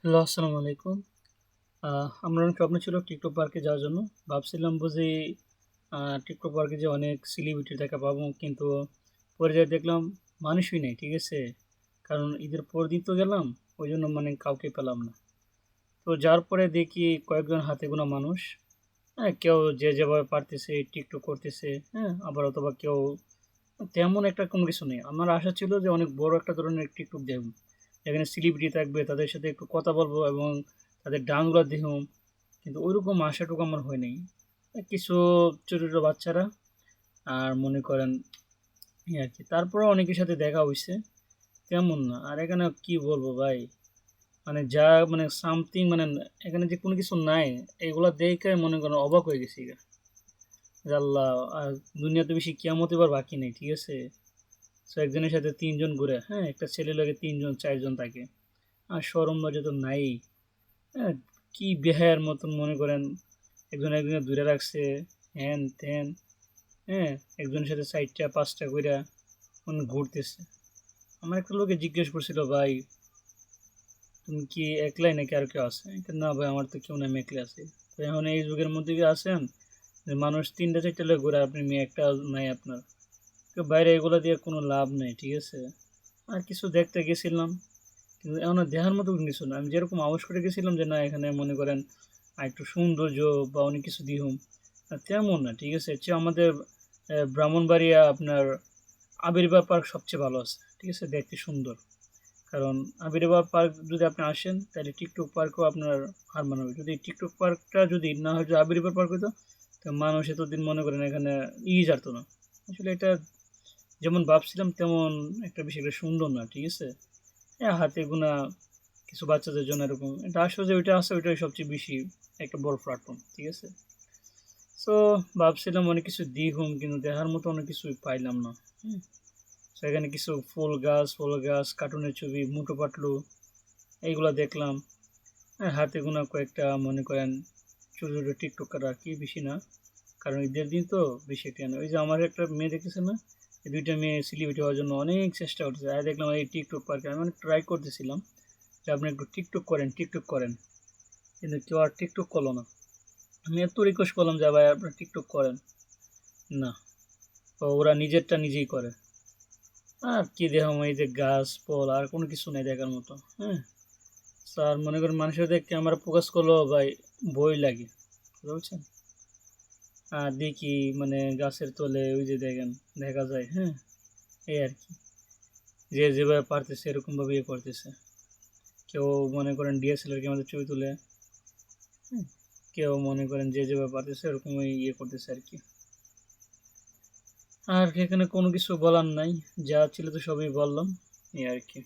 Hello, আসসালামু আলাইকুম। আমার অনেক স্বপ্ন ছিল টিকটক পার্কে যাওয়ার জন্য। ভাবছিলাম বুঝি টিকটক পার্কে যেয়ে অনেক সেলিব্রিটি দেখা পাবো। কিন্তু পরে যেয়ে দেখলাম মানুষই নেই, ঠিক আছে? কারণ ঈদের পরদিন তো গেলাম, ওইজন্য মানে কাউকে পেলাম না। তো যাওয়ার পরে দেখি কয়েকজন হাতে গোনা মানুষ। হ্যাঁ, কেউ যে যেভাবে পারতেছে টিকটক করতেছে, হ্যাঁ? আবার অথবা কেউ তেমন একটা কোনো কিছু নেই। আমার আশা ছিল যে অনেক বড় একটা ধরনের টিকটক দেখব। যেখানে সেলিব্রিটি থাকবে, তাদের সাথে একটু কথা বলবো এবং তাদের ডান্সগুলা দেখুম। কিন্তু ঐরকম আশাটুকু আমার হয় নাই। কিছু ছোট, ছোট বাচ্চারা আর মনে করেন এই আরকি। তারপরেও অনেকের সাথে দেখা হইছে, তেমন না। আর এখানে কি বলবো ভাই? মানে যা মানে সামথিং মানে এখানে যে কোনো কিছু নাই, এগুলা দেইখাই মনে করেন অবাক হয়ে গেছিগা। যে আল্লাহ! আর দুনিয়াতে বেশি কিয়ামত এবার বাকি নেই, ঠিক আছে? সো একজনের সাথে ৩ জন ঘুরে, হ্যাঁ? একটা ছেলের লগে ৩ জন ৪ জন থাকে। আর শরম লজ্জা তো নাই। হ্যাঁ? কি বেহায়ার মতন মনে করেন একজন একজনের ধইরা রাখছে, হ্যান-ত্যান, হ্যাঁ? একজনের সাথে ৪ টা ৫ টা কইরা মানে ঘুরতেছে। আমার একটা লোকে জিজ্ঞেস করছিল, "ভাই, তুমি কি একলাই নাকি আরো কেউ আছে?" আমি কই, "না ভাই, আমার তো কেউ নাই, আমি একলাই আছি।" তো এখন এই যুগের মধ্যে কি আছেন যে মানুষ ৩ টা ৪ টা লইয়া ঘুরে, আপনি মেয়ে একটাও নাই আপনার। তো বাইরে এগুলা দিয়ে কোনো লাভ নাই, ঠিক আছে? আর কিছু দেখতে গেছিলাম। কিন্তু এমন দেখার মতো কোনো কিছু না। আমি যেরকম আভাস করে গেছিলাম যে না এখানে মনে করেন একটু সৌন্দর্য বা অনেক কিছু দিহুম, তেমন না। ঠিক আছে? এর চেয়ে আমাদের ব্রাহ্মণবাড়িয়া আপনার আবির্ভাব পার্ক সবচেয়ে ভালো আছে। ঠিক আছে? দেখতে সুন্দর। কারণ আবির্ভাব পার্ক যদি আপনি আসেন তাহলে টিকটক পার্কও আপনার হার মানাবে। যদি টিকটক পার্কটা যদি না হয়, যদি আবির্ভাব পার্ক হইতো, তো মানুষ এতদিন মনে করেন এখানে জারতো না। আসলে এটা যেমন ভাবছিলাম তেমন একটা বেশি একটা সুন্দর না। ঠিক আছে? হাতে গোনা কিছু বাচ্চাদের জন্য এরকম। এটা আসলে যে ওইটা আছে ওইটাই সবচেয়ে বেশি একটা বড় প্ল্যাটফর্ম। ঠিক আছে? সো ভাবছিলাম অনেক কিছু দিহুম কিন্তু দেখার মতো অনেক কিছুই পাইলাম না। হুম? সো এখানে কিছু ফুল গাছ, কার্টুনের ছবি, মোটু পাতলু এইগুলা দেখলাম। হাতে গোনা কয়েকটা মনে করেন ছোট, ছোট টিকটকার আরকি, বেশি না। কারণ ঈদের দিন তো বেশি একটা না। ওই যে আমার একটা মেয়ে দেখতেছেন না? এই ২ টা মেয়ে সেলিব্রিটি হওয়ার জন্য অনেক চেষ্টা করতেছে। আর দেখলাম এই টিকটক পার্কে আমি অনেক ট্রাই করতেছিলাম যে আপনি একটু টিকটক করেন, টিকটক করেন। কিন্তু কেউ আর টিকটক করলো না। আমি এত রিকোয়েস্ট করলাম যে ভাই আপনারা টিকটক করেন। না। তো ওরা নিজেরটা নিজেই করে। আর কি দেখাম, এই যে গাছ, ফল আর কোনো কিছু নাই দেখার মতো। হ্যাঁ? স্যার মনে করেন মানুষের দিকে ক্যামেরা ফোকাস করলেও ভাই ভয় লাগে। বুঝতে পারছেন? আর দেখি মানে গাছের তলে ওই যে দেখেন দেখা যায়, হ্যাঁ? এই আরকি। যে যেভাবে পারতেছে এরকমভাবে ইয়ে করতেছে। কেউ মনে করেন ডিএসএলআর ক্যামেরাতে ছবি তুলে, হুম? কেউ মনে করেন যে যেভাবে পারতেছে ওরকমই ইয়ে করতেছে আরকি। আর এখানে কোনো কিছু বলার নাই। যা ছিল তো সবই বললাম। এই আরকি।